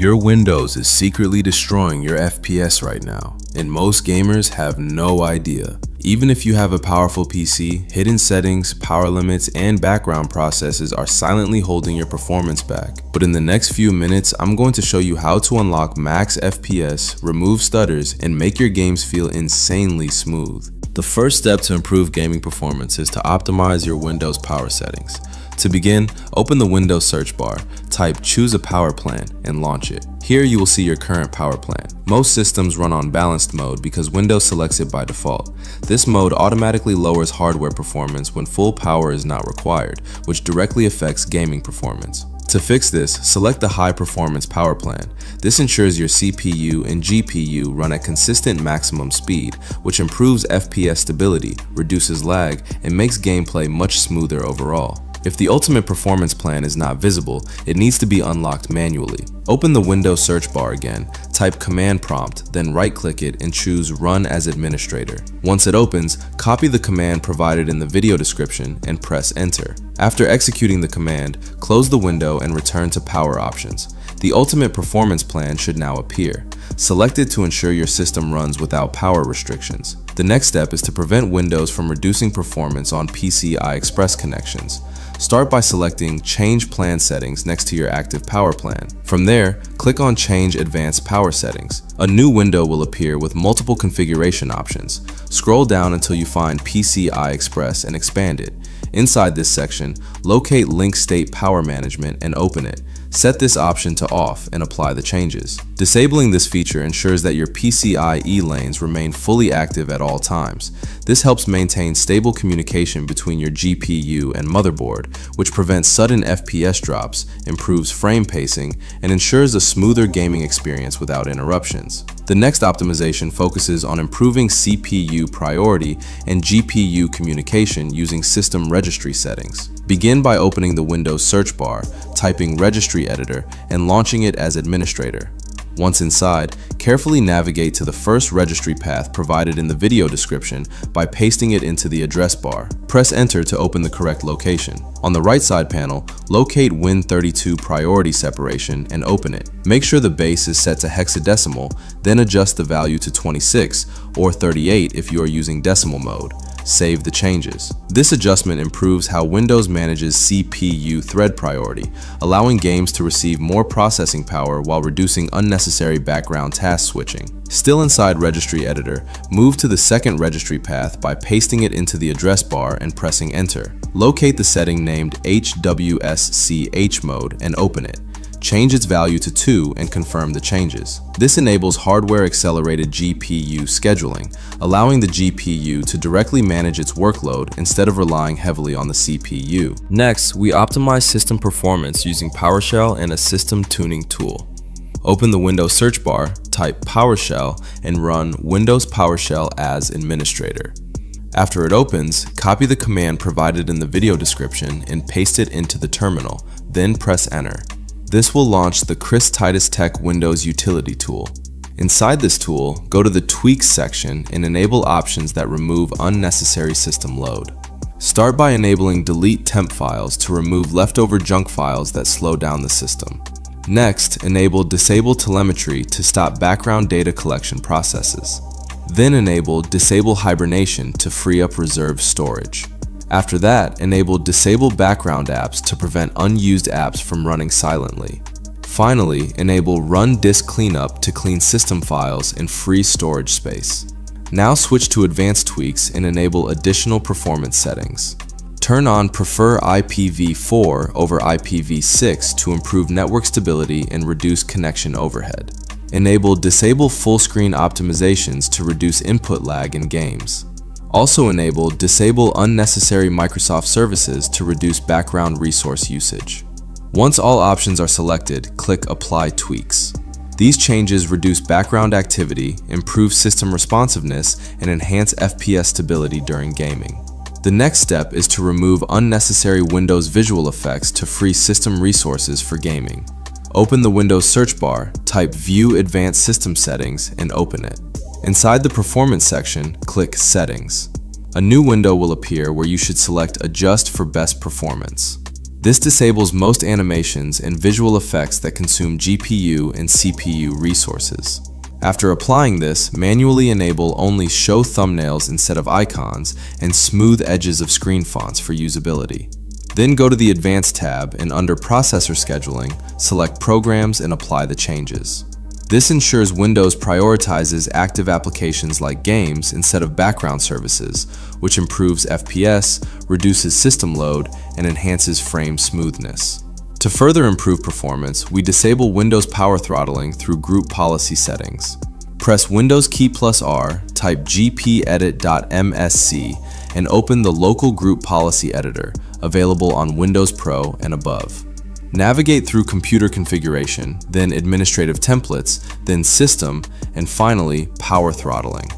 Your Windows is secretly destroying your FPS right now, and most gamers have no idea. Even if you have a powerful PC, hidden settings, power limits, and background processes are silently holding your performance back. But in the next few minutes, I'm going to show you how to unlock max FPS, remove stutters, and make your games feel insanely smooth. The first step to improve gaming performance is to optimize your Windows power settings. To begin, open the Windows search bar, type "choose a power plan" and launch it. Here you will see your current power plan. Most systems run on balanced mode because Windows selects it by default. This mode automatically lowers hardware performance when full power is not required, which directly affects gaming performance. To fix this, select the high performance power plan. This ensures your CPU and GPU run at consistent maximum speed, which improves FPS stability, reduces lag, and makes gameplay much smoother overall. If the ultimate performance plan is not visible, it needs to be unlocked manually. Open the Windows search bar again, type command prompt, then right-click it and choose Run as Administrator. Once it opens, copy the command provided in the video description and press Enter. After executing the command, close the window and return to Power Options. The ultimate performance plan should now appear. Select it to ensure your system runs without power restrictions. The next step is to prevent Windows from reducing performance on PCI Express connections. Start by selecting Change Plan Settings next to your active power plan. From there, click on Change Advanced Power Settings. A new window will appear with multiple configuration options. Scroll down until you find PCI Express and expand it. Inside this section, locate Link State Power Management and open it. Set this option to off and apply the changes. Disabling this feature ensures that your PCIe lanes remain fully active at all times. This helps maintain stable communication between your GPU and motherboard, which prevents sudden FPS drops, improves frame pacing, and ensures a smoother gaming experience without interruptions. The next optimization focuses on improving CPU priority and GPU communication using system registry settings. Begin by opening the Windows search bar, typing Registry Editor, and launching it as administrator. Once inside, carefully navigate to the first registry path provided in the video description by pasting it into the address bar. Press Enter to open the correct location. On the right side panel, locate Win32 priority separation and open it. Make sure the base is set to hexadecimal, then adjust the value to 26 or 38 if you are using decimal mode. Save the changes. This adjustment improves how Windows manages CPU thread priority, allowing games to receive more processing power while reducing unnecessary background task switching. Still inside Registry Editor, move to the second registry path by pasting it into the address bar and pressing Enter. Locate the setting named HWSCH mode and open it. Change its value to 2 and confirm the changes. This enables hardware-accelerated GPU scheduling, allowing the GPU to directly manage its workload instead of relying heavily on the CPU. Next, we optimize system performance using PowerShell and a system tuning tool. Open the Windows search bar, type PowerShell, and run Windows PowerShell as administrator. After it opens, copy the command provided in the video description and paste it into the terminal, then press Enter. This will launch the Chris Titus Tech Windows Utility tool. Inside this tool, go to the Tweaks section and enable options that remove unnecessary system load. Start by enabling Delete Temp Files to remove leftover junk files that slow down the system. Next, enable Disable Telemetry to stop background data collection processes. Then enable Disable Hibernation to free up reserved storage. After that, enable Disable Background Apps to prevent unused apps from running silently. Finally, enable Run Disk Cleanup to clean system files and free storage space. Now switch to Advanced Tweaks and enable additional performance settings. Turn on Prefer IPv4 over IPv6 to improve network stability and reduce connection overhead. Enable Disable Full Screen Optimizations to reduce input lag in games. Also enable Disable Unnecessary Microsoft Services to reduce background resource usage. Once all options are selected, click Apply Tweaks. These changes reduce background activity, improve system responsiveness, and enhance FPS stability during gaming. The next step is to remove unnecessary Windows visual effects to free system resources for gaming. Open the Windows search bar, type View Advanced System Settings, and open it. Inside the Performance section, click Settings. A new window will appear where you should select Adjust for Best Performance. This disables most animations and visual effects that consume GPU and CPU resources. After applying this, manually enable only show thumbnails instead of icons and smooth edges of screen fonts for usability. Then go to the Advanced tab and under Processor Scheduling, select Programs and apply the changes. This ensures Windows prioritizes active applications like games instead of background services, which improves FPS, reduces system load, and enhances frame smoothness. To further improve performance, we disable Windows power throttling through Group Policy settings. Press Windows key plus R, type gpedit.msc, and open the local Group Policy Editor, available on Windows Pro and above. Navigate through Computer Configuration, then Administrative Templates, then System, and finally Power Throttling.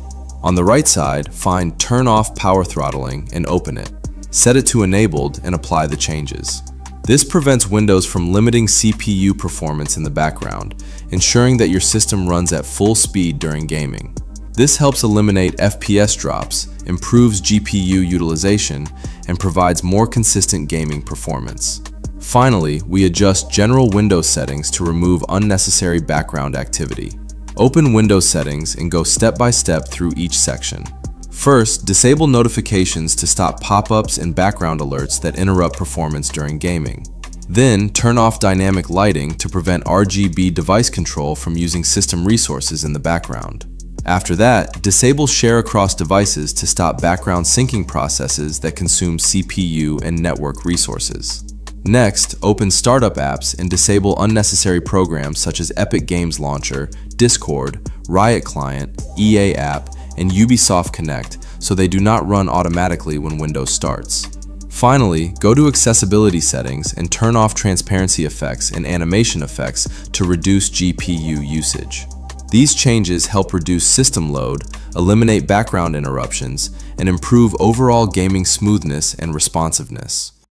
On the right side, find Turn Off Power Throttling and open it. Set it to Enabled and apply the changes. This prevents Windows from limiting CPU performance in the background, ensuring that your system runs at full speed during gaming. This helps eliminate FPS drops, improves GPU utilization, and provides more consistent gaming performance. Finally, we adjust general Windows settings to remove unnecessary background activity. Open Windows settings and go step by step through each section. First, disable notifications to stop pop-ups and background alerts that interrupt performance during gaming. Then, turn off dynamic lighting to prevent RGB device control from using system resources in the background. After that, disable share across devices to stop background syncing processes that consume CPU and network resources. Next, open startup apps and disable unnecessary programs such as Epic Games Launcher, Discord, Riot Client, EA App, and Ubisoft Connect so they do not run automatically when Windows starts. Finally, go to Accessibility Settings and turn off transparency effects and animation effects to reduce GPU usage. These changes help reduce system load, eliminate background interruptions, and improve overall gaming smoothness and responsiveness.